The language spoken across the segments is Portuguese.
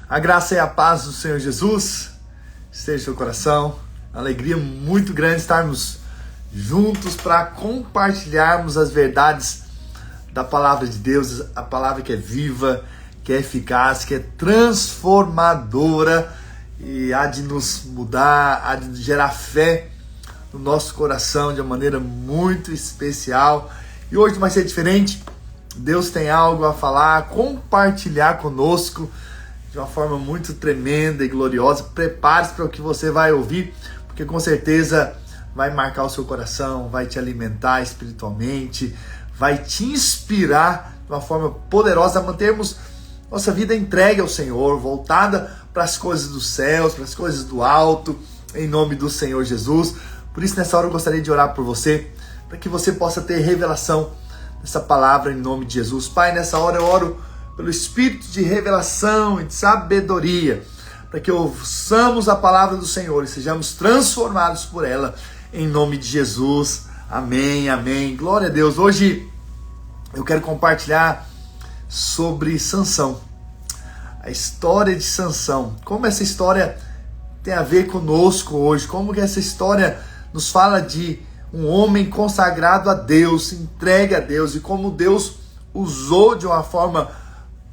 A graça e a paz do Senhor Jesus esteja no seu coração. Alegria muito grande estarmos juntos para compartilharmos as verdades da palavra de Deus, a palavra que é viva, que é eficaz, que é transformadora e há de nos mudar, há de gerar fé no nosso coração de uma maneira muito especial. E hoje não vai ser diferente. Deus tem algo a falar, a compartilhar conosco de uma forma muito tremenda e gloriosa. Prepare-se para o que você vai ouvir, porque com certeza vai marcar o seu coração, vai te alimentar espiritualmente, vai te inspirar de uma forma poderosa a mantermos nossa vida entregue ao Senhor, voltada para as coisas dos céus, para as coisas do alto, em nome do Senhor Jesus. Por isso, nessa hora eu gostaria de orar por você, para que você possa ter revelação dessa palavra em nome de Jesus. Pai, nessa hora eu oro pelo espírito de revelação e de sabedoria, para que ouçamos a palavra do Senhor e sejamos transformados por ela, em nome de Jesus. Amém, amém. Glória a Deus. Hoje eu quero compartilhar sobre Sansão, a história de Sansão. Como essa história tem a ver conosco hoje, como que essa história nos fala de um homem consagrado a Deus, entregue a Deus, e como Deus usou de uma forma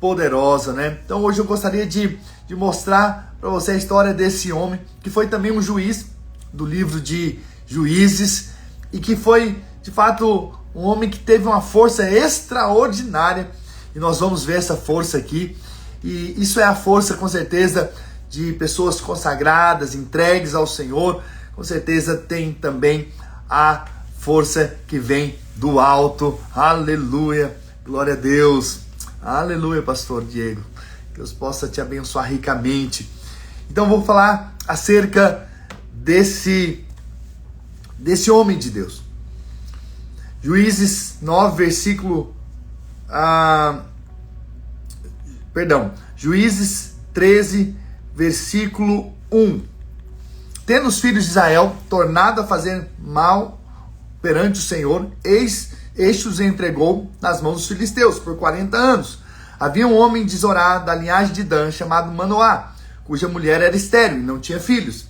poderosa, né? Então hoje eu gostaria de mostrar para você a história desse homem, que foi também um juiz do livro de Juízes, e que foi, de fato, um homem que teve uma força extraordinária, e nós vamos ver essa força aqui, e isso é a força, com certeza, de pessoas consagradas, entregues ao Senhor. Com certeza tem também a força que vem do alto. Aleluia, glória a Deus. Aleluia, pastor Diego. Deus possa te abençoar ricamente. Então vou falar acerca desse homem de Deus. Juízes 9, versículo... Juízes 13, versículo 1. Tendo os filhos de Israel tornado a fazer mal perante o Senhor, este os entregou nas mãos dos filisteus por 40 anos. Havia um homem de Zorá, da linhagem de Dan, chamado Manoá, cuja mulher era estéril e não tinha filhos.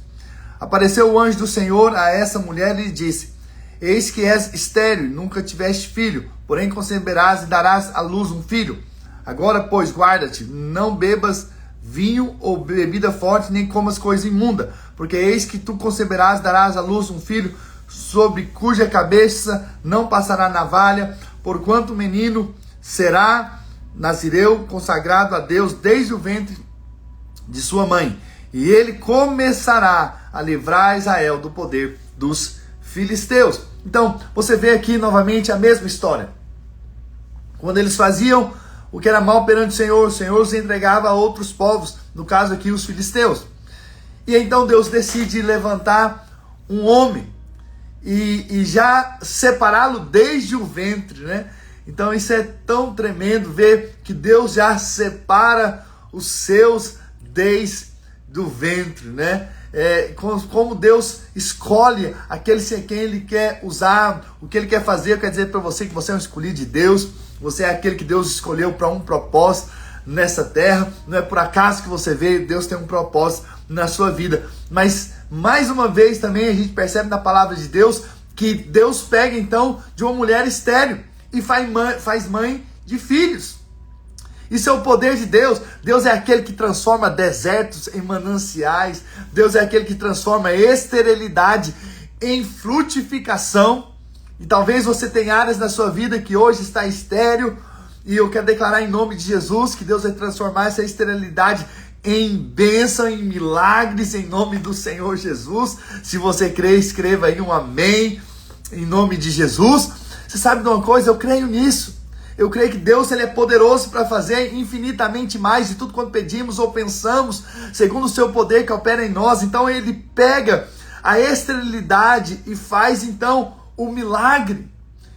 Apareceu o anjo do Senhor a essa mulher e lhe disse: Eis que és estéril, nunca tiveste filho, porém conceberás e darás à luz um filho. Agora, pois, guarda-te, não bebas vinho ou bebida forte, nem comas coisa imunda, porque eis que tu conceberás, darás à luz um filho, sobre cuja cabeça não passará navalha, porquanto o menino será nazireu, consagrado a Deus desde o ventre de sua mãe, e ele começará a livrar Israel do poder dos filisteus. Então, você vê aqui novamente a mesma história. Quando eles faziam o que era mal perante o Senhor os entregava a outros povos, no caso aqui os filisteus. E então Deus decide levantar um homem e já separá-lo desde o ventre, né? Então isso é tão tremendo ver que Deus já separa os seus desde o ventre, né? Como Deus escolhe aqueles a quem Ele quer usar, o que Ele quer fazer. Eu quero dizer para você que você é um escolhido de Deus, você é aquele que Deus escolheu para um propósito nessa terra. Não é por acaso que você veio, Deus tem um propósito na sua vida. Mas, mais uma vez, também a gente percebe na palavra de Deus que Deus pega então de uma mulher estéril e faz mãe de filhos. Isso é o poder de Deus. Deus é aquele que transforma desertos em mananciais. Deus é aquele que transforma esterilidade em frutificação. E talvez você tenha áreas na sua vida que hoje está estéril, e eu quero declarar em nome de Jesus que Deus vai transformar essa esterilidade em bênção, em milagres, em nome do Senhor Jesus. Se você crê, escreva aí um amém, em nome de Jesus. Você sabe de uma coisa? Eu creio nisso. Eu creio que Deus, Ele é poderoso para fazer infinitamente mais de tudo quanto pedimos ou pensamos, segundo o seu poder que opera em nós. Então Ele pega a esterilidade e faz então o milagre.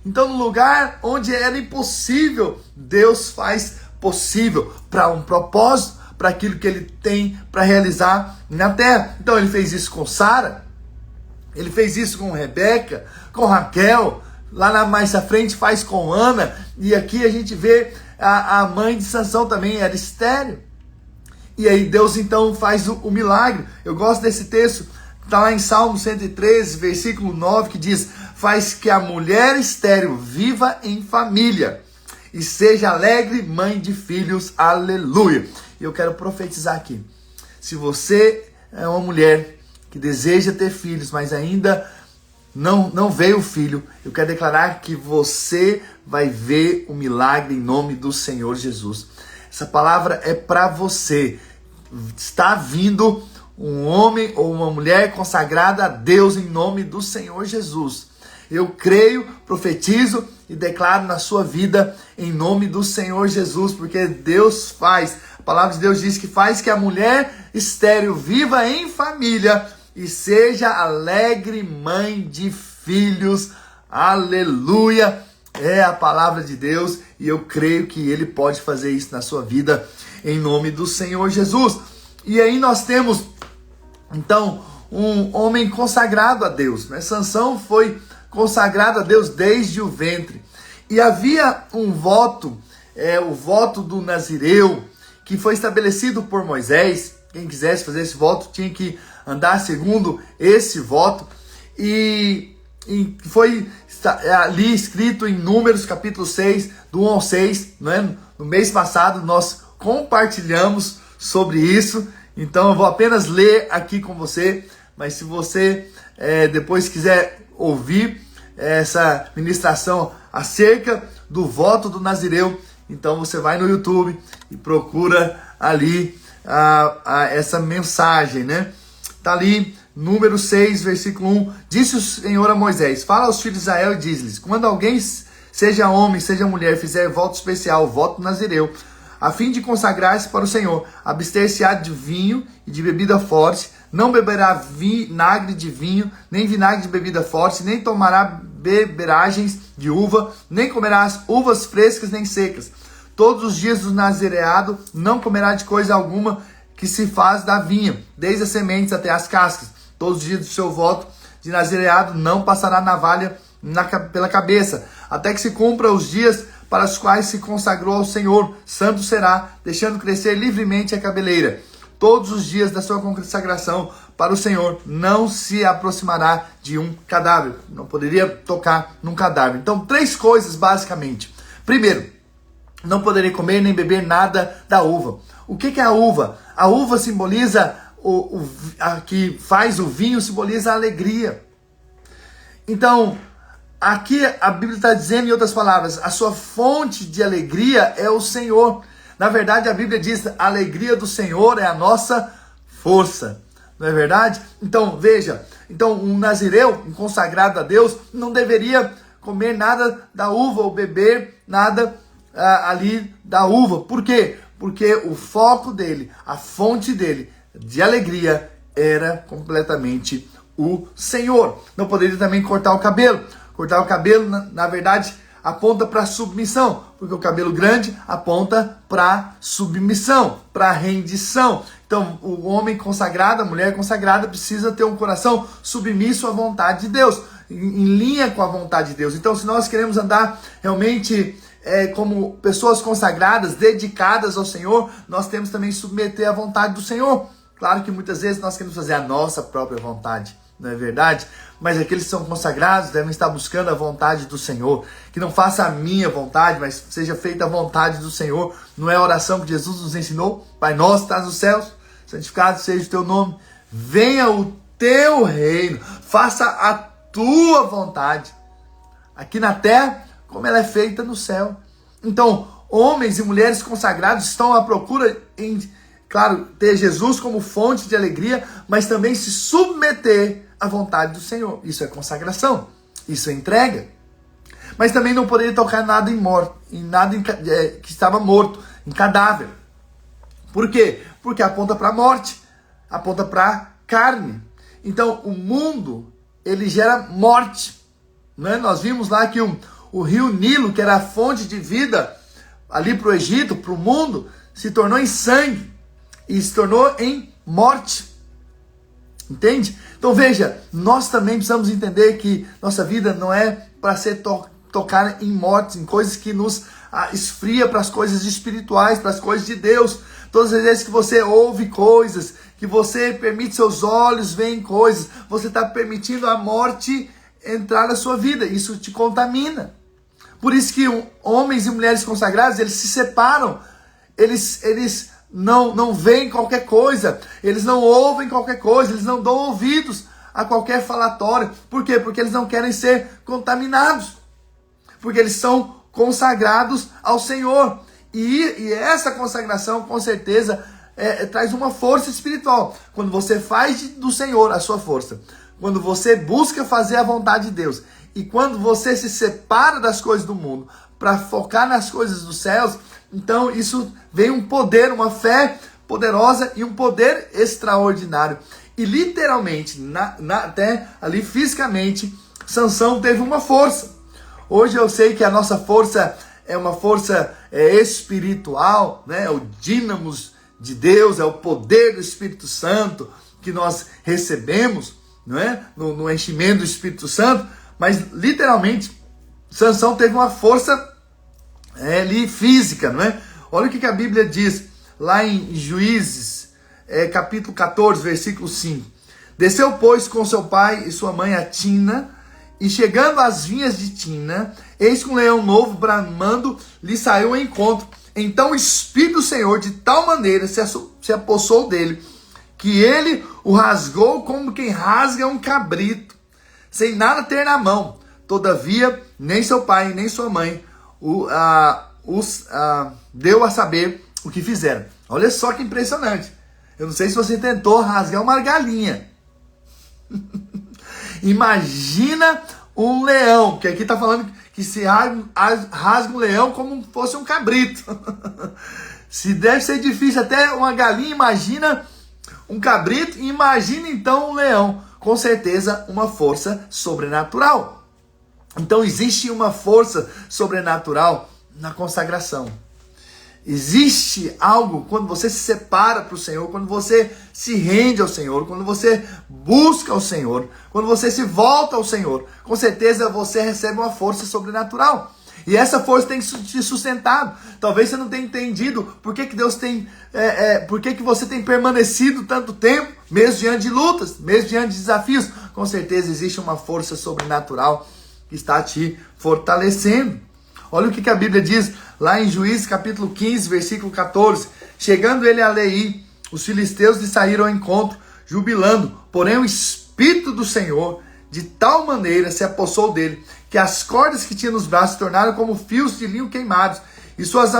Então, no lugar onde era impossível, Deus faz possível para um propósito, para aquilo que Ele tem para realizar na terra. Então Ele fez isso com Sara, Ele fez isso com Rebeca, com Raquel, mais à frente faz com Ana, e aqui a gente vê a mãe de Sansão também era estéril. E aí Deus então faz o milagre. Eu gosto desse texto, está lá em Salmo 113, versículo 9, que diz: faz que a mulher estéril viva em família e seja alegre mãe de filhos, aleluia. E eu quero profetizar aqui, se você é uma mulher que deseja ter filhos, mas ainda não veio o filho, eu quero declarar que você vai ver o milagre em nome do Senhor Jesus. Essa palavra é para você. Está vindo um homem ou uma mulher consagrada a Deus em nome do Senhor Jesus. Eu creio, profetizo e declaro na sua vida em nome do Senhor Jesus, porque Deus faz. A palavra de Deus diz que faz que a mulher estéril viva em família e seja alegre mãe de filhos. Aleluia! É a palavra de Deus e eu creio que Ele pode fazer isso na sua vida em nome do Senhor Jesus. E aí nós temos, então, um homem consagrado a Deus, né? Sansão foi consagrado a Deus desde o ventre. E havia um voto, o voto do Nazireu, que foi estabelecido por Moisés. Quem quisesse fazer esse voto tinha que andar segundo esse voto. E foi ali escrito em Números capítulo 6, do 1 ao 6, né? No mês passado nós compartilhamos sobre isso, então eu vou apenas ler aqui com você, mas se você depois quiser ouvir essa ministração acerca do voto do Nazireu, então você vai no YouTube e procura ali essa mensagem, né? Tá ali, Número 6, versículo 1, disse o Senhor a Moisés: fala aos filhos de Israel e diz-lhes, quando alguém, seja homem, seja mulher, fizer voto especial, voto nazireu, a fim de consagrar-se para o Senhor, abster-se-á de vinho e de bebida forte, não beberá vinagre de vinho, nem vinagre de bebida forte, nem tomará beberagens de uva, nem comerá as uvas frescas nem secas. Todos os dias do nazireado não comerá de coisa alguma que se faz da vinha, desde as sementes até as cascas. Todos os dias do seu voto de nazireado não passará navalha pela cabeça, até que se cumpra os dias para os quais se consagrou ao Senhor. Santo será, deixando crescer livremente a cabeleira. Todos os dias da sua consagração para o Senhor não se aproximará de um cadáver. Não poderia tocar num cadáver. Então, 3 coisas basicamente. Primeiro, não poderia comer nem beber nada da uva. O que é a uva? A uva simboliza, a que faz o vinho simboliza a alegria. Então, aqui a Bíblia está dizendo, em outras palavras, a sua fonte de alegria é o Senhor. Na verdade, a Bíblia diz, a alegria do Senhor é a nossa força. Não é verdade? Então, veja, um nazireu, um consagrado a Deus, não deveria comer nada da uva ou beber nada ali da uva. Por quê? Porque o foco dele, a fonte dele de alegria era completamente o Senhor. Não poderia também cortar o cabelo. Cortar o cabelo, na verdade, aponta para submissão, porque o cabelo grande aponta para submissão, para rendição. Então, o homem consagrado, a mulher consagrada, precisa ter um coração submisso à vontade de Deus, em linha com a vontade de Deus. Então, se nós queremos andar realmente como pessoas consagradas, dedicadas ao Senhor, nós temos também que submeter à vontade do Senhor. Claro que muitas vezes nós queremos fazer a nossa própria vontade, não é verdade? Mas aqueles que são consagrados devem estar buscando a vontade do Senhor. Que não faça a minha vontade, mas seja feita a vontade do Senhor. Não é a oração que Jesus nos ensinou? Pai nosso que estás nos céus, santificado seja o teu nome. Venha o teu reino. Faça a tua vontade. Aqui na terra, como ela é feita no céu. Então, homens e mulheres consagrados estão à procura em, claro, ter Jesus como fonte de alegria, mas também se submeter à vontade do Senhor. Isso é consagração, isso é entrega. Mas também não poderia tocar nada em nada que estava morto, em cadáver. Por quê? Porque aponta para a morte, aponta para a carne. Então, o mundo, ele gera morte. Né? Nós vimos lá que o rio Nilo, que era a fonte de vida ali para o Egito, para o mundo, se tornou em sangue e se tornou em morte. Entende? Então veja, nós também precisamos entender que nossa vida não é para ser tocar em mortes, em coisas que nos esfria para as coisas espirituais, para as coisas de Deus, Todas as vezes que você ouve coisas, que você permite seus olhos verem coisas, você está permitindo a morte entrar na sua vida. Isso te contamina. Por isso que homens e mulheres consagrados, eles se separam. Eles não veem qualquer coisa. Eles não ouvem qualquer coisa. Eles não dão ouvidos a qualquer falatório. Por quê? Porque eles não querem ser contaminados. Porque eles são consagrados ao Senhor. E essa consagração, com certeza, traz uma força espiritual. Quando você faz do Senhor a sua força. Quando você busca fazer a vontade de Deus. E quando você se separa das coisas do mundo para focar nas coisas dos céus, então isso vem um poder, uma fé poderosa e um poder extraordinário. E literalmente, até ali fisicamente, Sansão teve uma força. Hoje eu sei que a nossa força é uma força espiritual, né? É o dínamos de Deus, é o poder do Espírito Santo que nós recebemos, não é? No enchimento do Espírito Santo. Mas literalmente, Sansão teve uma força ali física, não é? Olha o que a Bíblia diz lá em Juízes, capítulo 14, versículo 5. Desceu, pois, com seu pai e sua mãe a Tina, e chegando às vinhas de Tina, eis que um leão novo bramando lhe saiu ao encontro. Então o Espírito do Senhor de tal maneira se apossou dele, que ele o rasgou como quem rasga um cabrito, sem nada ter na mão. Todavia, nem seu pai, nem sua mãe deu a saber o que fizeram. Olha só que impressionante. Eu não sei se você tentou rasgar uma galinha. Imagina um leão, porque aqui está falando que se rasga um leão como fosse um cabrito. Se deve ser difícil até uma galinha, imagina um cabrito, e imagina então um leão. Com certeza uma força sobrenatural. Então existe uma força sobrenatural na consagração. Existe algo quando você se separa para o Senhor, quando você se rende ao Senhor, quando você busca o Senhor, quando você se volta ao Senhor, com certeza você recebe uma força sobrenatural. E essa força tem te sustentado. Talvez você não tenha entendido por que Deus tem, por que você tem permanecido tanto tempo, mesmo diante de lutas, mesmo diante de desafios. Com certeza existe uma força sobrenatural que está te fortalecendo. Olha o que a Bíblia diz lá em Juízes capítulo 15, versículo 14. Chegando ele a Leí, os filisteus lhe saíram ao encontro, jubilando. Porém o Espírito do Senhor de tal maneira se apossou dele, que as cordas que tinha nos braços se tornaram como fios de linho queimados, e suas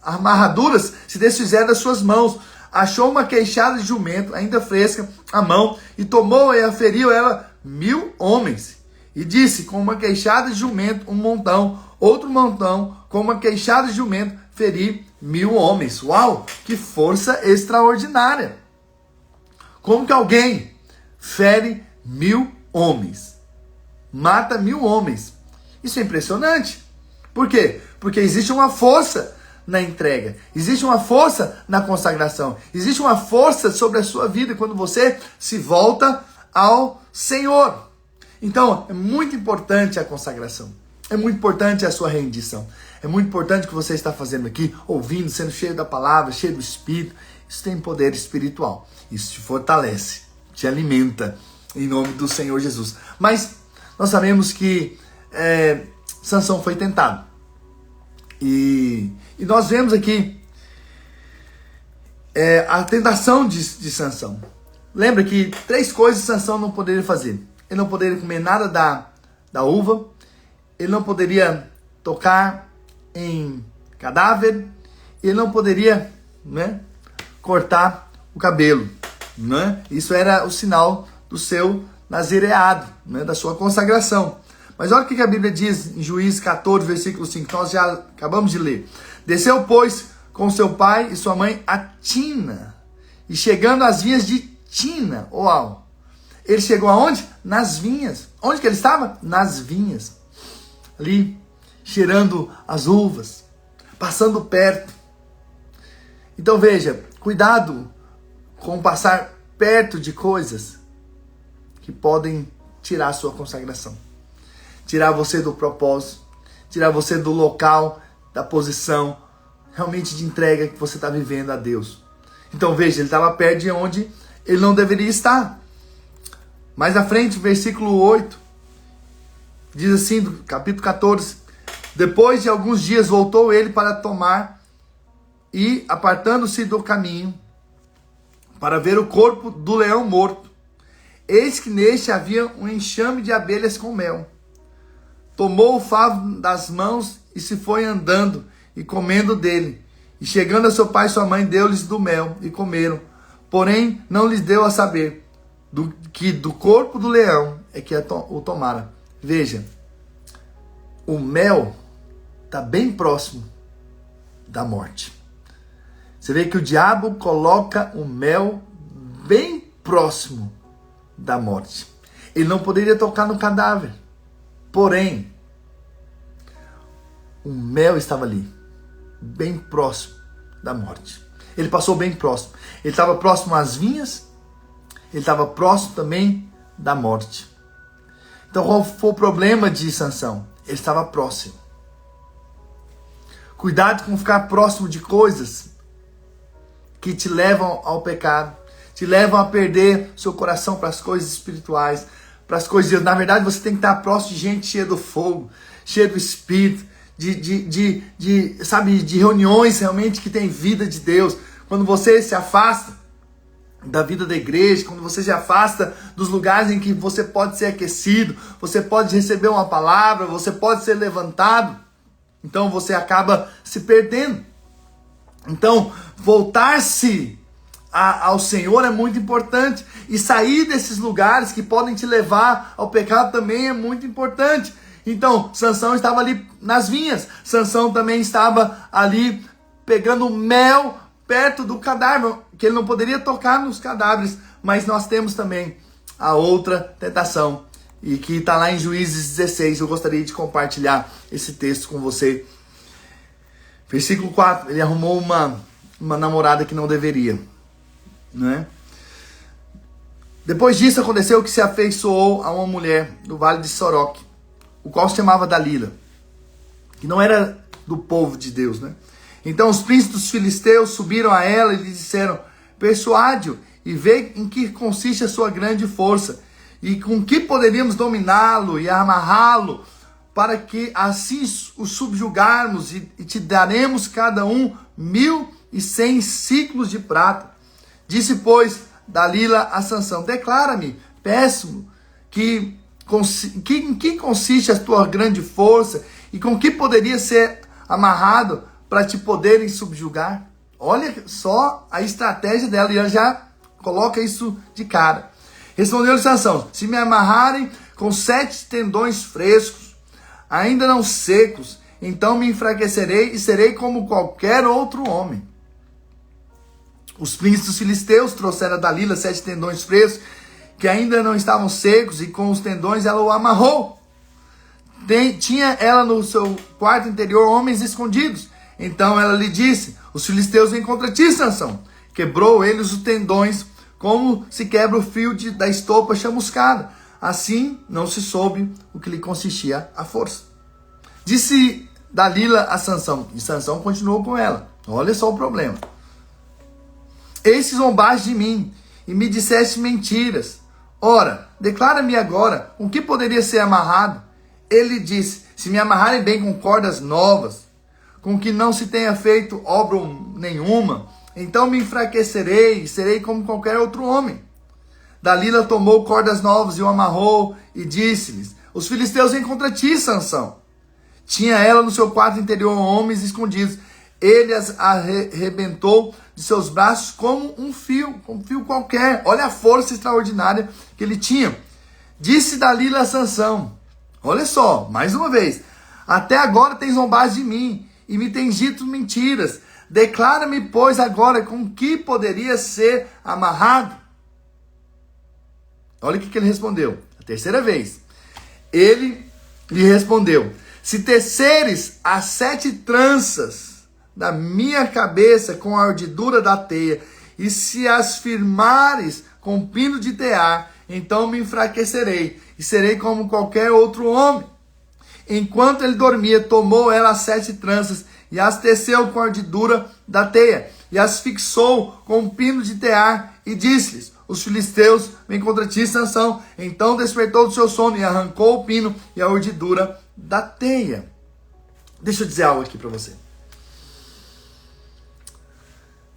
amarraduras se desfizeram das suas mãos. Achou uma queixada de jumento, ainda fresca, à mão, e tomou e feriu ela 1000 homens. E disse, com uma queixada de jumento, um montão, outro montão, com uma queixada de jumento, feri 1000 homens. Uau, que força extraordinária! Como que alguém fere 1000 homens? Mata 1000 homens. Isso é impressionante. Por quê? Porque existe uma força na entrega. Existe uma força na consagração. Existe uma força sobre a sua vida quando você se volta ao Senhor. Então, é muito importante a consagração. É muito importante a sua rendição. É muito importante o que você está fazendo aqui, ouvindo, sendo cheio da palavra, cheio do Espírito. Isso tem poder espiritual. Isso te fortalece, te alimenta, em nome do Senhor Jesus. Mas nós sabemos que Sansão foi tentado. E nós vemos aqui a tentação de Sansão. Lembra que 3 coisas Sansão não poderia fazer. Ele não poderia comer nada da uva. Ele não poderia tocar em cadáver. Ele não poderia, né, cortar o cabelo. Né? Isso era o sinal do seu nazireado, né, da sua consagração. Mas olha o que a Bíblia diz em Juízes 14, versículo 5, nós já acabamos de ler. Desceu, pois, com seu pai e sua mãe a Tina, e chegando às vinhas de Tina, uau, ele chegou aonde? Nas vinhas. Onde que ele estava? Nas vinhas. Ali, cheirando as uvas, passando perto. Então veja, cuidado com passar perto de coisas que podem tirar a sua consagração. Tirar você do propósito, tirar você do local, da posição, realmente de entrega que você está vivendo a Deus. Então veja, ele estava perto de onde ele não deveria estar. Mais à frente, versículo 8, diz assim, do capítulo 14: depois de alguns dias voltou ele para tomar e, apartando-se do caminho, para ver o corpo do leão morto. Eis que neste havia um enxame de abelhas com mel. Tomou o favo das mãos e se foi andando e comendo dele. E chegando a seu pai e sua mãe, deu-lhes do mel e comeram. Porém, não lhes deu a saber que do corpo do leão é que o tomara. Veja, o mel está bem próximo da morte. Você vê que o diabo coloca o mel bem próximo da morte. Ele não poderia tocar no cadáver. Porém, o mel estava ali, bem próximo da morte. Ele passou bem próximo. Ele estava próximo às vinhas, ele estava próximo também da morte. Então qual foi o problema de Sansão? Ele estava próximo. Cuidado com ficar próximo de coisas que te levam ao pecado, te levam a perder seu coração para as coisas espirituais, para as coisas de Deus. Na verdade, você tem que estar próximo de gente cheia do fogo, cheia do Espírito, de reuniões realmente que tem vida de Deus. Quando você se afasta da vida da igreja, quando você se afasta dos lugares em que você pode ser aquecido, você pode receber uma palavra, você pode ser levantado, então você acaba se perdendo. Então, voltar-se ao Senhor é muito importante. E sair desses lugares que podem te levar ao pecado também é muito importante. Então, Sansão estava ali nas vinhas. Sansão também estava ali pegando mel perto do cadáver, que ele não poderia tocar nos cadáveres. Mas nós temos também a outra tentação, e que está lá em Juízes 16. Eu gostaria de compartilhar esse texto com você. Versículo 4, ele arrumou uma namorada que não deveria, né? Depois disso aconteceu que se afeiçoou a uma mulher do vale de Soroque, o qual se chamava Dalila, que não era do povo de Deus, né? Então os príncipes dos filisteus subiram a ela e lhe disseram: persuade-o e vê em que consiste a sua grande força, e com que poderíamos dominá-lo e amarrá-lo, para que assim o subjugarmos, e te daremos cada um 1.100 ciclos de prata. Disse, pois, Dalila a Sansão: declara-me, péssimo, em que consiste a tua grande força, e com que poderia ser amarrado para te poderem subjugar? Olha só a estratégia dela, e ela já coloca isso de cara. Respondeu-lhe Sansão: se me amarrarem com 7 tendões frescos, ainda não secos, então me enfraquecerei e serei como qualquer outro homem. Os príncipes dos filisteus trouxeram a Dalila 7 tendões frescos, que ainda não estavam secos, e com os tendões ela o amarrou. Tinha ela no seu quarto interior homens escondidos. Então ela lhe disse: os filisteus vêm contra ti, Sansão. Quebrou eles os tendões, como se quebra o fio da estopa chamuscada. Assim não se soube o que lhe consistia a força. Disse Dalila a Sansão, e Sansão continuou com ela. Olha só o problema. Eis que zombaste de mim, e me disseste mentiras. Ora, declara-me agora, com que poderia ser amarrado? Ele disse: se me amarrarem bem com cordas novas, com que não se tenha feito obra nenhuma, então me enfraquecerei e serei como qualquer outro homem. Dalila tomou cordas novas e o amarrou, e disse-lhes: os filisteus vêm contra ti, Sansão. Tinha ela no seu quarto interior homens escondidos. Ele as arrebentou de seus braços como um fio qualquer. Olha a força extraordinária que ele tinha. Disse Dalila a Sansão: olha só, mais uma vez: até agora tens zombado de mim e me tens dito mentiras. Declara-me, pois, agora com que poderia ser amarrado. Olha o que ele respondeu. A terceira vez. Ele lhe respondeu: se teceres as 7 tranças da minha cabeça com a urdidura da teia, e se as firmares com pino de tear, então me enfraquecerei e serei como qualquer outro homem. Enquanto ele dormia, tomou ela as 7 tranças e as teceu com a ardidura da teia, e as fixou com um pino de tear, e disse-lhes: os filisteus vêm contra ti, Sansão. Então despertou do seu sono e arrancou o pino e a urdidura da teia. Deixa eu dizer algo aqui para você.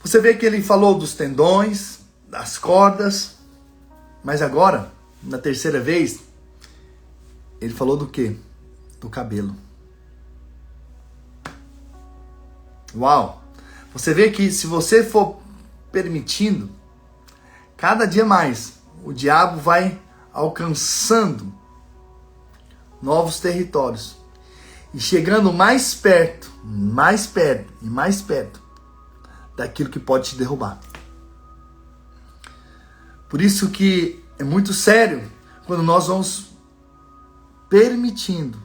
Você vê que ele falou dos tendões, das cordas, mas agora, na terceira vez, ele falou do quê? Do cabelo. Uau! Você vê que se você for permitindo, cada dia mais, o diabo vai alcançando novos territórios e chegando mais perto e mais perto daquilo que pode te derrubar. Por isso que é muito sério quando nós vamos permitindo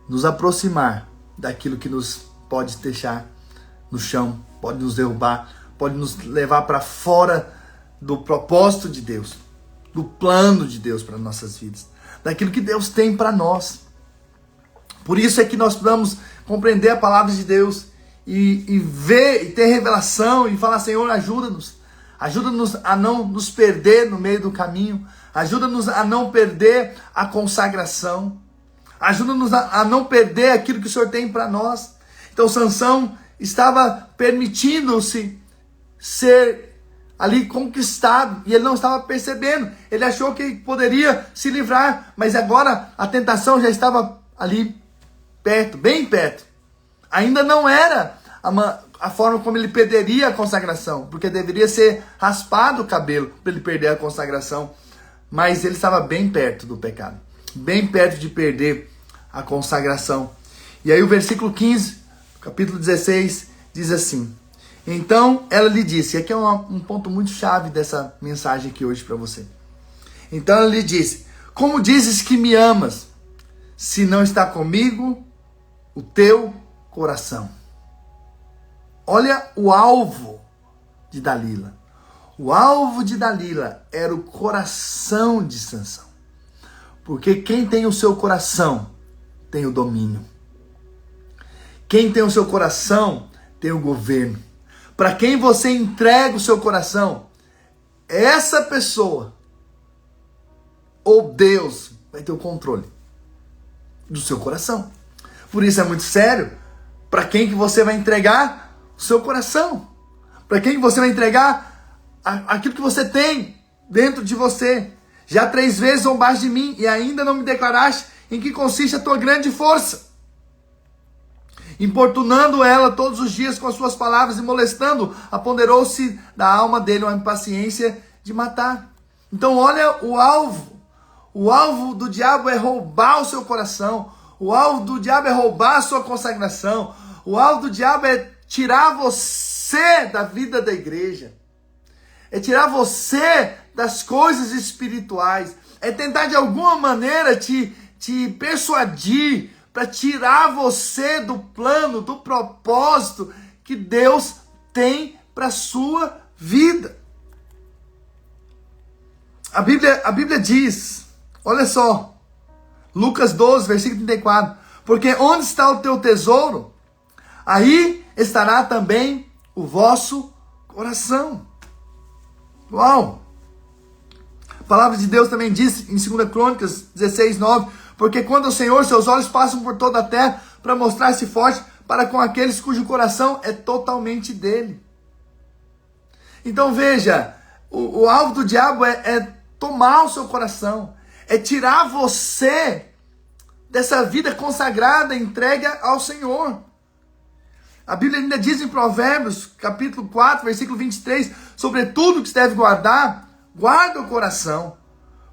nos aproximar daquilo que nos pode deixar no chão, pode nos derrubar, pode nos levar para fora do propósito de Deus, do plano de Deus para nossas vidas, daquilo que Deus tem para nós. Por isso é que nós precisamos compreender a palavra de Deus e ver, e ter revelação, e falar: Senhor, ajuda-nos a não nos perder no meio do caminho, ajuda-nos a não perder a consagração, ajuda-nos a não perder aquilo que o Senhor tem para nós. Então Sansão estava permitindo-se ser ali conquistado, e ele não estava percebendo. Ele achou que poderia se livrar, mas agora a tentação já estava ali perto, bem perto. Ainda não era a forma como ele perderia a consagração, porque deveria ser raspado o cabelo para ele perder a consagração, mas ele estava bem perto do pecado, bem perto de perder a consagração. E aí o versículo 15, capítulo 16, diz assim: então ela lhe disse, e aqui é um ponto muito chave dessa mensagem aqui hoje para você. Então ela lhe disse: como dizes que me amas, se não está comigo o teu coração? Olha o alvo de Dalila. O alvo de Dalila era o coração de Sansão. Porque quem tem o seu coração tem o domínio. Quem tem o seu coração tem o governo. Para quem você entrega o seu coração, essa pessoa ou Deus vai ter o controle do seu coração. Por isso é muito sério para quem que você vai entregar o seu coração. Para quem que você vai entregar aquilo que você tem dentro de você. Já 3 vezes zombaste de mim e ainda não me declaraste em que consiste a tua grande força. Importunando ela todos os dias com as suas palavras e molestando, apoderou-se da alma dele uma impaciência de matar. Então olha o alvo. O alvo do diabo é roubar o seu coração. O alvo do diabo é roubar a sua consagração. O alvo do diabo é tirar você da vida da igreja. É tirar você das coisas espirituais. É tentar de alguma maneira te persuadir para tirar você do plano, do propósito que Deus tem para a sua vida. A Bíblia diz, olha só, Lucas 12, versículo 34, porque onde está o teu tesouro, aí estará também o vosso coração. Uau! A palavra de Deus também diz em 2 Crônicas 16, 9, porque quando o Senhor, seus olhos passam por toda a terra para mostrar-se forte para com aqueles cujo coração é totalmente dele. Então veja, o alvo do diabo é tomar o seu coração, é tirar você dessa vida consagrada, entregue ao Senhor. A Bíblia ainda diz em Provérbios, capítulo 4, versículo 23, sobre tudo que se deve guardar, guarda o coração,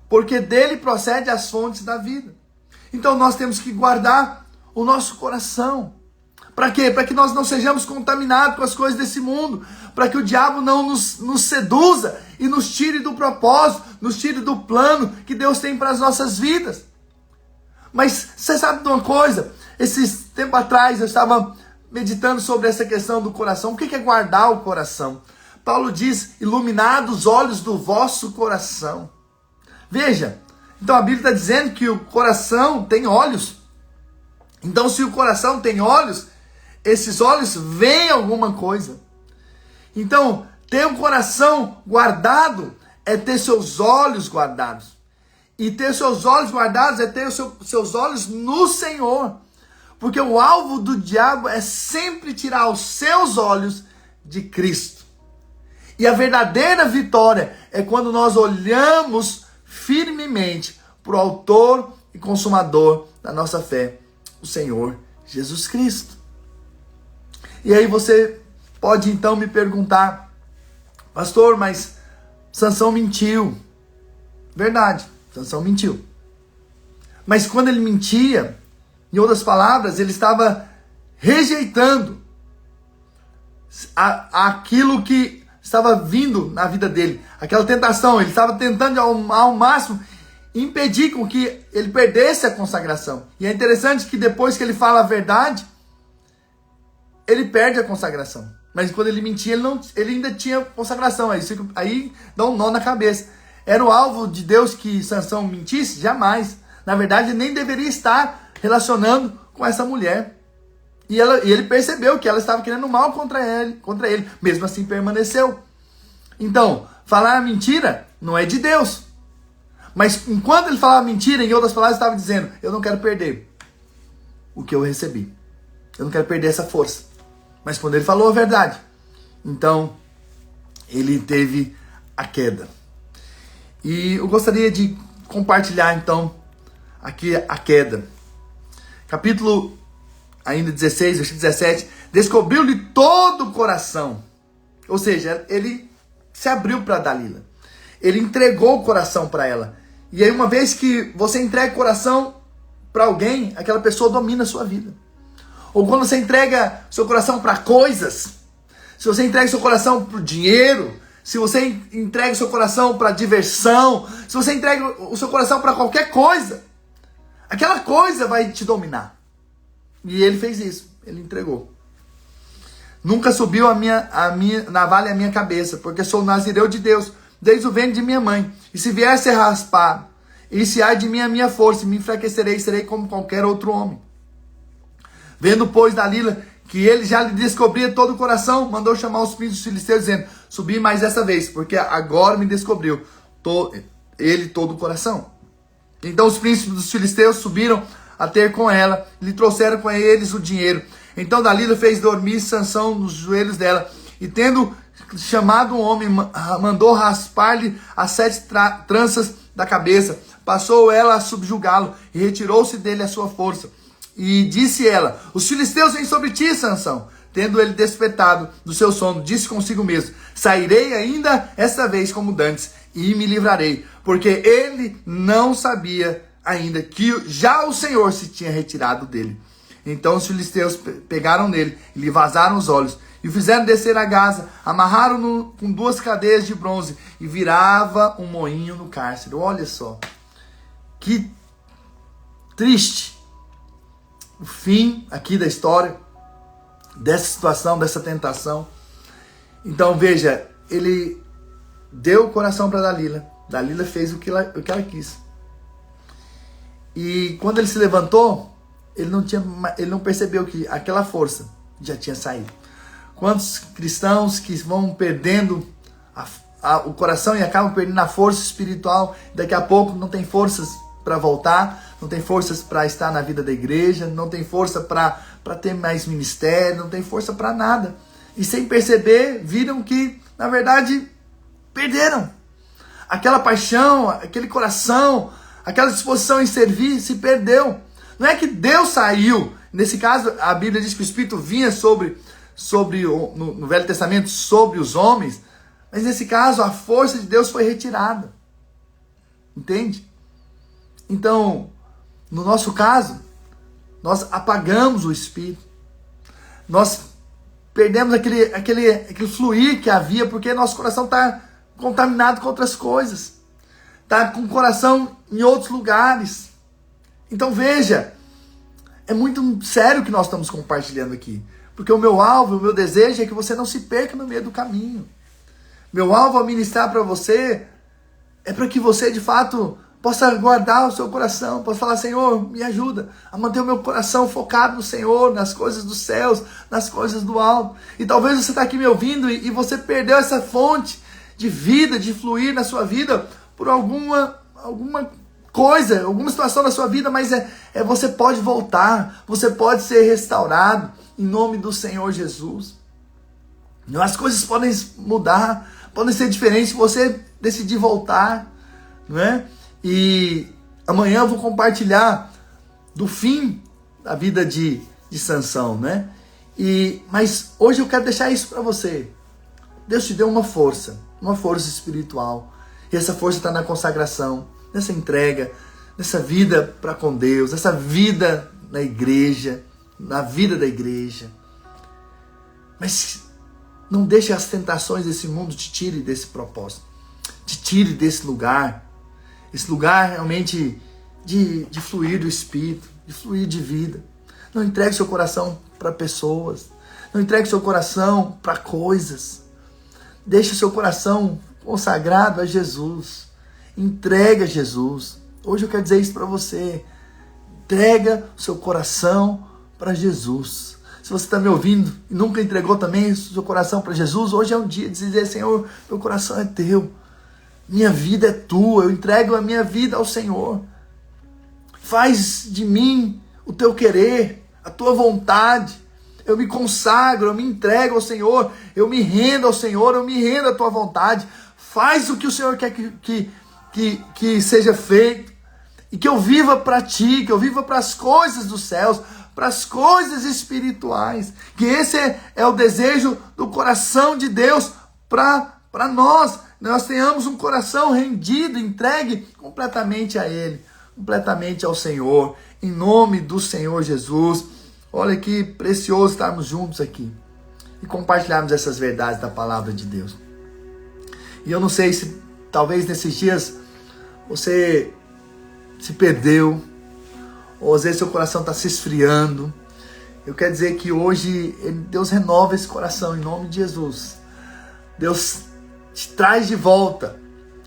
porque dele procede as fontes da vida. Então nós temos que guardar o nosso coração. Para quê? Para que nós não sejamos contaminados com as coisas desse mundo, para que o diabo não nos seduza e nos tire do propósito, nos tire do plano que Deus tem para as nossas vidas. Mas você sabe de uma coisa? Esses tempos atrás eu estava meditando sobre essa questão do coração. O que é guardar o coração? Paulo diz, iluminado os olhos do vosso coração. Veja, então a Bíblia está dizendo que o coração tem olhos. Então se o coração tem olhos, esses olhos veem alguma coisa. Então, ter um coração guardado é ter seus olhos guardados. E ter seus olhos guardados é ter seus olhos no Senhor. Porque o alvo do diabo é sempre tirar os seus olhos de Cristo. E a verdadeira vitória é quando nós olhamos firmemente para o autor e consumador da nossa fé, o Senhor Jesus Cristo. E aí você pode então me perguntar, pastor, mas Sansão mentiu. Verdade, Sansão mentiu. Mas quando ele mentia, em outras palavras, ele estava rejeitando aquilo que estava vindo na vida dele, aquela tentação. Ele estava tentando ao máximo impedir com que ele perdesse a consagração. E é interessante que depois que ele fala a verdade, ele perde a consagração. Mas quando ele mentia, ele ainda tinha consagração. Aí dá um nó na cabeça. Era o alvo de Deus que Sansão mentisse? Jamais. Na verdade, ele nem deveria estar relacionando com essa mulher. E ele percebeu que ela estava querendo mal contra ele. Mesmo assim, permaneceu. Então, falar a mentira não é de Deus. Mas enquanto ele falava mentira, em outras palavras, ele estava dizendo, eu não quero perder o que eu recebi. Eu não quero perder essa força. Mas quando ele falou a verdade, então ele teve a queda. E eu gostaria de compartilhar então aqui a queda. Capítulo ainda 16, versículo 17. Descobriu-lhe todo o coração. Ou seja, ele se abriu para Dalila. Ele entregou o coração para ela. E aí uma vez que você entrega o coração para alguém, aquela pessoa domina a sua vida. Ou quando você entrega seu coração para coisas, se você entrega seu coração para o dinheiro, se você entrega seu coração para diversão, se você entrega o seu coração para qualquer coisa, aquela coisa vai te dominar. E ele fez isso, ele entregou. Nunca subiu a minha navalha à minha cabeça, porque sou nazireu de Deus, desde o ventre de minha mãe. E se vier a ser raspado, e se há de mim a minha força, me enfraquecerei, serei como qualquer outro homem. Vendo, pois, Dalila, que ele já lhe descobria todo o coração, mandou chamar os príncipes dos filisteus, dizendo, subi mais dessa vez, porque agora me descobriu ele todo o coração. Então os príncipes dos filisteus subiram a ter com ela, e lhe trouxeram com eles o dinheiro. Então Dalila fez dormir Sansão nos joelhos dela, e tendo chamado um homem, mandou raspar-lhe as 7 tranças da cabeça, passou ela a subjugá-lo, e retirou-se dele a sua força. E disse ela, os filisteus vêm sobre ti, Sansão. Tendo ele despertado do seu sono, disse consigo mesmo, sairei ainda esta vez como dantes, e me livrarei, porque ele não sabia ainda que já o Senhor se tinha retirado dele. Então os filisteus pegaram nele, e lhe vazaram os olhos, e o fizeram descer a Gaza, amarraram-no com 2 cadeias de bronze, e virava um moinho no cárcere. Olha só, que triste o fim aqui da história, dessa situação, dessa tentação. Então veja, ele deu o coração para Dalila. Dalila fez o que ela quis. E quando ele se levantou, ele não percebeu que aquela força já tinha saído. Quantos cristãos que vão perdendo o coração e acabam perdendo a força espiritual, daqui a pouco não tem forças para voltar, não tem forças para estar na vida da igreja, não tem força para ter mais ministério, não tem força para nada. E sem perceber, viram que, na verdade, perderam. Aquela paixão, aquele coração, aquela disposição em servir, se perdeu. Não é que Deus saiu. Nesse caso, a Bíblia diz que o Espírito vinha no Velho Testamento sobre os homens, mas nesse caso, a força de Deus foi retirada. Entende? Então, no nosso caso, nós apagamos o Espírito. Nós perdemos aquele fluir que havia, porque nosso coração está contaminado com outras coisas. Está com o coração em outros lugares. Então veja, é muito sério o que nós estamos compartilhando aqui. Porque o meu alvo, o meu desejo é que você não se perca no meio do caminho. Meu alvo ao ministrar para você é para que você, de fato, possa guardar o seu coração, possa falar: Senhor, me ajuda a manter o meu coração focado no Senhor, nas coisas dos céus, nas coisas do alto. E talvez você está aqui me ouvindo e você perdeu essa fonte de vida, de fluir na sua vida por alguma coisa, alguma situação na sua vida, mas você pode voltar, você pode ser restaurado em nome do Senhor Jesus. As coisas podem mudar, podem ser diferentes se você decidir voltar, não é? E amanhã eu vou compartilhar do fim da vida de Sansão, né? Mas hoje eu quero deixar isso para você. Deus te deu uma força espiritual. E essa força está na consagração, nessa entrega, nessa vida para com Deus, nessa vida na igreja, na vida da igreja. Mas não deixe as tentações desse mundo te tire desse propósito, te tire desse lugar. Esse lugar realmente de fluir do Espírito, de fluir de vida. Não entregue seu coração para pessoas. Não entregue seu coração para coisas. Deixe seu coração consagrado a Jesus. Entrega a Jesus. Hoje eu quero dizer isso para você. Entrega o seu coração para Jesus. Se você está me ouvindo e nunca entregou também o seu coração para Jesus, hoje é um dia de dizer: Senhor, meu coração é teu. Minha vida é tua, eu entrego a minha vida ao Senhor. Faz de mim o teu querer, a tua vontade. Eu me consagro, eu me entrego ao Senhor, eu me rendo ao Senhor, eu me rendo à tua vontade. Faz o que o Senhor quer que seja feito. E que eu viva para ti, que eu viva para as coisas dos céus, para as coisas espirituais. Que esse é o desejo do coração de Deus para nós. Nós tenhamos um coração rendido, entregue completamente a Ele, completamente ao Senhor, em nome do Senhor Jesus. Olha que precioso estarmos juntos aqui e compartilharmos essas verdades da palavra de Deus. E eu não sei se talvez nesses dias você se perdeu, ou às vezes seu coração está se esfriando. Eu quero dizer que hoje Deus renova esse coração em nome de Jesus. Deus te traz de volta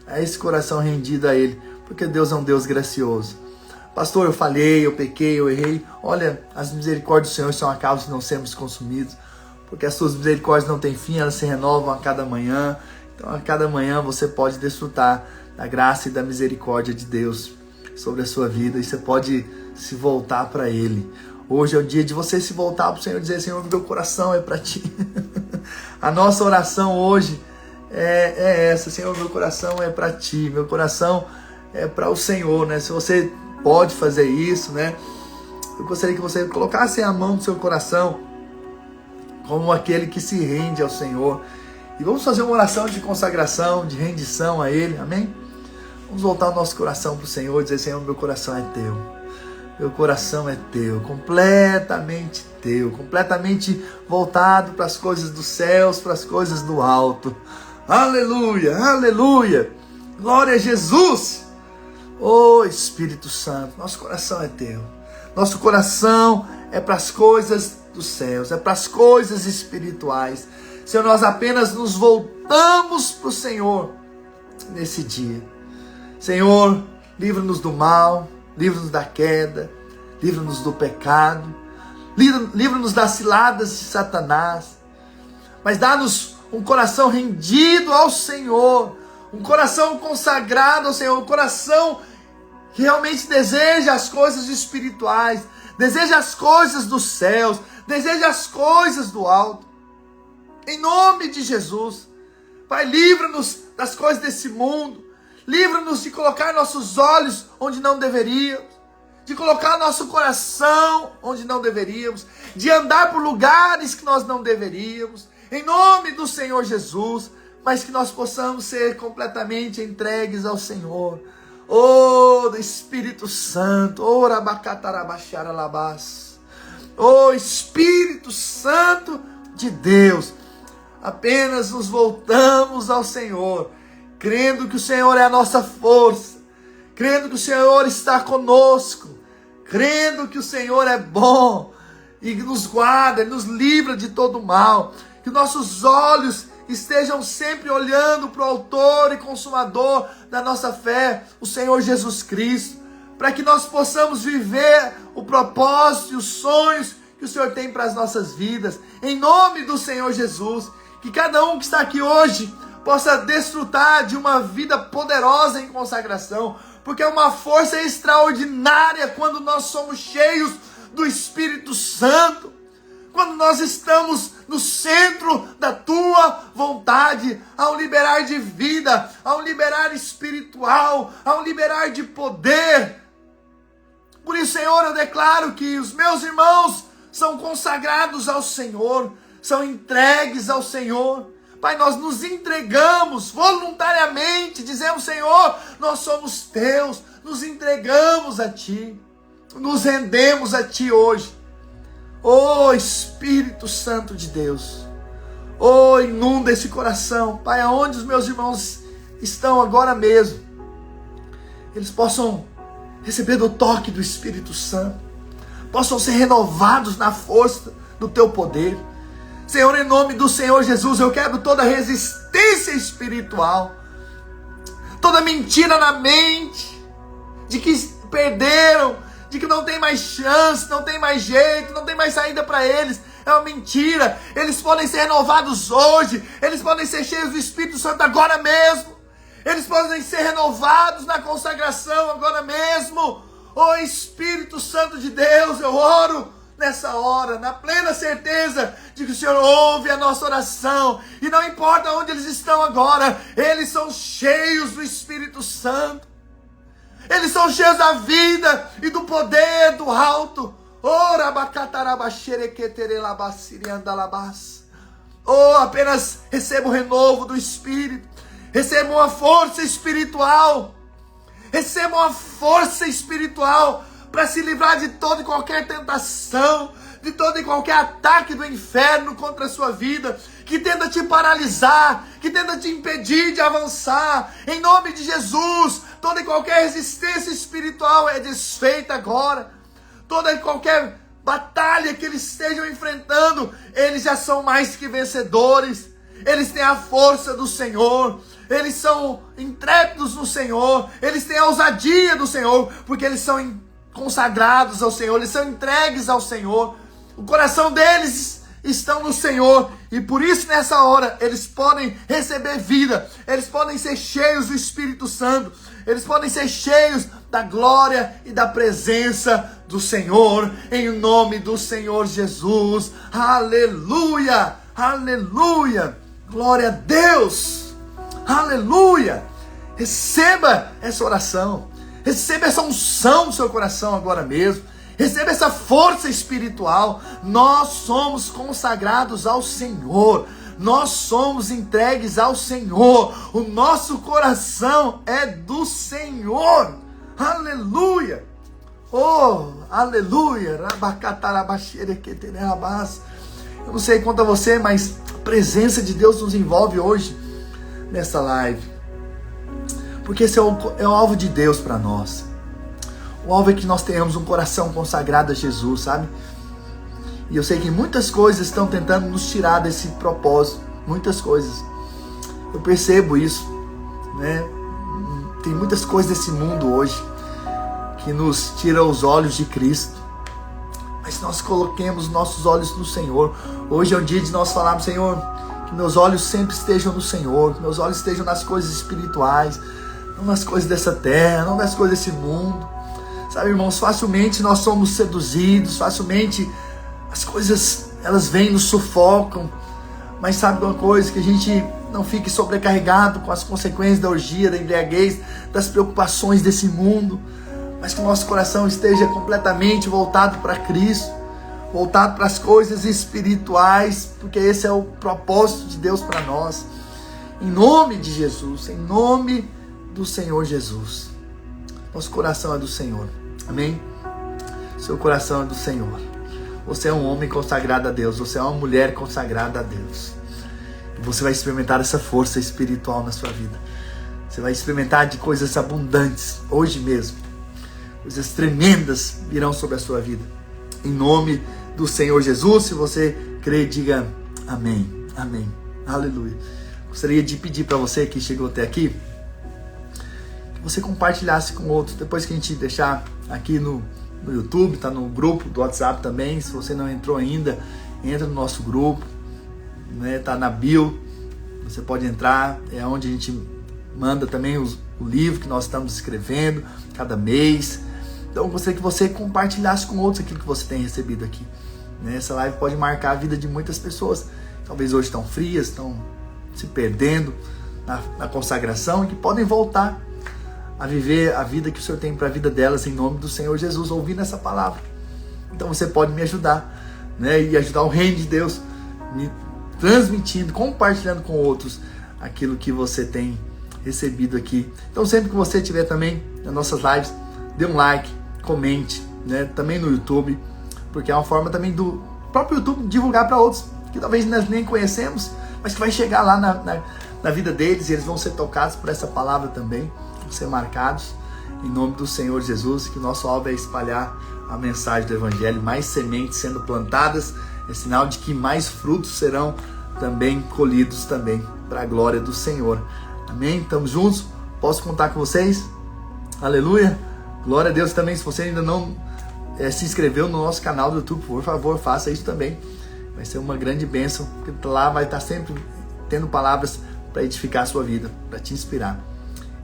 a esse coração rendido a Ele, porque Deus é um Deus gracioso. Pastor, eu falhei, eu pequei, eu errei. Olha, as misericórdias do Senhor são a causa de não sermos consumidos, porque as suas misericórdias não têm fim, elas se renovam a cada manhã. Então a cada manhã você pode desfrutar da graça e da misericórdia de Deus sobre a sua vida, e você pode se voltar para Ele. Hoje é o dia de você se voltar para o Senhor e dizer: Senhor, meu coração é para Ti. A nossa oração hoje é essa: Senhor, meu coração é para Ti, meu coração é para o Senhor, né? Se você pode fazer isso, né? Eu gostaria que você colocasse a mão no seu coração como aquele que se rende ao Senhor. E vamos fazer uma oração de consagração, de rendição a Ele, amém? Vamos voltar o nosso coração para o Senhor e dizer: Senhor, meu coração é Teu. Meu coração é Teu, completamente Teu, completamente voltado para as coisas dos céus, para as coisas do alto. Aleluia, aleluia, glória a Jesus. Oh Espírito Santo, nosso coração é Teu. Nosso coração é para as coisas dos céus, é para as coisas espirituais. Senhor, nós apenas nos voltamos para o Senhor nesse dia. Senhor, livra-nos do mal, livra-nos da queda, livra-nos do pecado, livra-nos das ciladas de Satanás, mas dá-nos um coração rendido ao Senhor, um coração consagrado ao Senhor, um coração que realmente deseja as coisas espirituais, deseja as coisas dos céus, deseja as coisas do alto. Em nome de Jesus, Pai, livra-nos das coisas desse mundo, livra-nos de colocar nossos olhos onde não deveríamos, de colocar nosso coração onde não deveríamos, de andar por lugares que nós não deveríamos, em nome do Senhor Jesus, mas que nós possamos ser completamente entregues ao Senhor. Oh, Espírito Santo, oh, Rabacatarabacharalabás, oh, Espírito Santo de Deus, apenas nos voltamos ao Senhor, crendo que o Senhor é a nossa força, crendo que o Senhor está conosco, crendo que o Senhor é bom e nos guarda, nos livra de todo mal, que nossos olhos estejam sempre olhando para o autor e consumador da nossa fé, o Senhor Jesus Cristo, para que nós possamos viver o propósito e os sonhos que o Senhor tem para as nossas vidas, em nome do Senhor Jesus. Que cada um que está aqui hoje possa desfrutar de uma vida poderosa em consagração, porque é uma força extraordinária quando nós somos cheios do Espírito Santo, quando nós estamos no centro da tua vontade, ao liberar de vida, ao liberar espiritual, ao liberar de poder. Por isso, Senhor, eu declaro que os meus irmãos são consagrados ao Senhor, são entregues ao Senhor. Pai, nós nos entregamos voluntariamente, dizemos: Senhor, nós somos teus, nos entregamos a Ti, nos rendemos a Ti hoje. Oh, Espírito Santo de Deus, oh, inunda esse coração, Pai, aonde os meus irmãos estão agora mesmo, eles possam receber do toque do Espírito Santo, possam ser renovados na força do Teu poder. Senhor, em nome do Senhor Jesus, eu quebro toda resistência espiritual, toda mentira na mente, de que perderam, de que não tem mais chance, não tem mais jeito, não tem mais saída para eles. É uma mentira. Eles podem ser renovados hoje, eles podem ser cheios do Espírito Santo agora mesmo, eles podem ser renovados na consagração agora mesmo. Oh, Espírito Santo de Deus, eu oro nessa hora, na plena certeza de que o Senhor ouve a nossa oração, e não importa onde eles estão agora, eles são cheios do Espírito Santo, eles são cheios da vida e do poder do alto. Oh, apenas receba o renovo do Espírito, receba uma força espiritual, receba uma força espiritual para se livrar de toda e qualquer tentação, de todo e qualquer ataque do inferno contra a sua vida, que tenta te paralisar, que tenta te impedir de avançar. Em nome de Jesus, toda e qualquer resistência espiritual é desfeita agora. Toda e qualquer batalha que eles estejam enfrentando, eles já são mais que vencedores. Eles têm a força do Senhor, eles são intrépidos no Senhor, eles têm a ousadia do Senhor, porque eles são consagrados ao Senhor, eles são entregues ao Senhor, o coração deles estão no Senhor, e por isso nessa hora eles podem receber vida, eles podem ser cheios do Espírito Santo, eles podem ser cheios da glória e da presença do Senhor, em nome do Senhor Jesus. Aleluia, aleluia, glória a Deus, aleluia. Receba essa oração, receba essa unção no seu coração agora mesmo. Receba essa força espiritual. Nós somos consagrados ao Senhor. Nós somos entregues ao Senhor. O nosso coração é do Senhor. Aleluia. Oh, aleluia. Eu não sei quanto a você, mas a presença de Deus nos envolve hoje nessa live. Porque esse é o alvo de Deus para nós. O alvo é que nós tenhamos um coração consagrado a Jesus, sabe? E eu sei que muitas coisas estão tentando nos tirar desse propósito. Muitas coisas. Eu percebo isso, né? Tem muitas coisas desse mundo hoje que nos tiram os olhos de Cristo. Mas nós coloquemos nossos olhos no Senhor. Hoje é o dia de nós falarmos: Senhor, que meus olhos sempre estejam no Senhor, que meus olhos estejam nas coisas espirituais, não nas coisas dessa terra, não nas coisas desse mundo. Sabe, irmãos, facilmente nós somos seduzidos, facilmente as coisas, elas vêm, nos sufocam. Mas sabe uma coisa? Que a gente não fique sobrecarregado com as consequências da orgia, da embriaguez, das preocupações desse mundo, mas que o nosso coração esteja completamente voltado para Cristo, voltado para as coisas espirituais, porque esse é o propósito de Deus para nós. Em nome de Jesus, em nome do Senhor Jesus. Nosso coração é do Senhor. Amém? Seu coração é do Senhor. Você é um homem consagrado a Deus. Você é uma mulher consagrada a Deus. E você vai experimentar essa força espiritual na sua vida. Você vai experimentar de coisas abundantes hoje mesmo. Coisas tremendas virão sobre a sua vida. Em nome do Senhor Jesus. Se você crê, diga amém. Amém. Aleluia. Gostaria de pedir para você que chegou até aqui, que você compartilhasse com outros. Depois que a gente deixar aqui no YouTube, tá no grupo do WhatsApp também. Se você não entrou ainda, entra no nosso grupo, né? Tá na bio. Você pode entrar, é onde a gente manda também o livro que nós estamos escrevendo cada mês. Então eu gostaria que você compartilhasse com outros aquilo que você tem recebido aqui. Essa live pode marcar a vida de muitas pessoas. Talvez hoje estão frias, estão se perdendo na consagração e que podem voltar a viver a vida que o Senhor tem para a vida delas em nome do Senhor Jesus, ouvindo essa palavra. Então você pode me ajudar, né? E ajudar o reino de Deus, me transmitindo, compartilhando com outros aquilo que você tem recebido aqui. Então sempre que você estiver também nas nossas lives, dê um like, comente, né? Também no YouTube, porque é uma forma também do próprio YouTube divulgar para outros que talvez nós nem conhecemos, mas que vai chegar lá na vida deles e eles vão ser tocados por essa palavra também, vão ser marcados em nome do Senhor Jesus, que o nosso alvo é espalhar a mensagem do Evangelho, mais sementes sendo plantadas, é sinal de que mais frutos serão também colhidos também para a glória do Senhor. Amém? Estamos juntos? Posso contar com vocês? Aleluia! Glória a Deus também. Se você ainda não se inscreveu no nosso canal do YouTube, por favor, faça isso também. Vai ser uma grande bênção, porque lá vai estar sempre tendo palavras para edificar a sua vida, para te inspirar,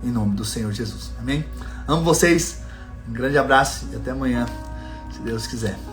em nome do Senhor Jesus. Amém? Amo vocês, um grande abraço e até amanhã, se Deus quiser.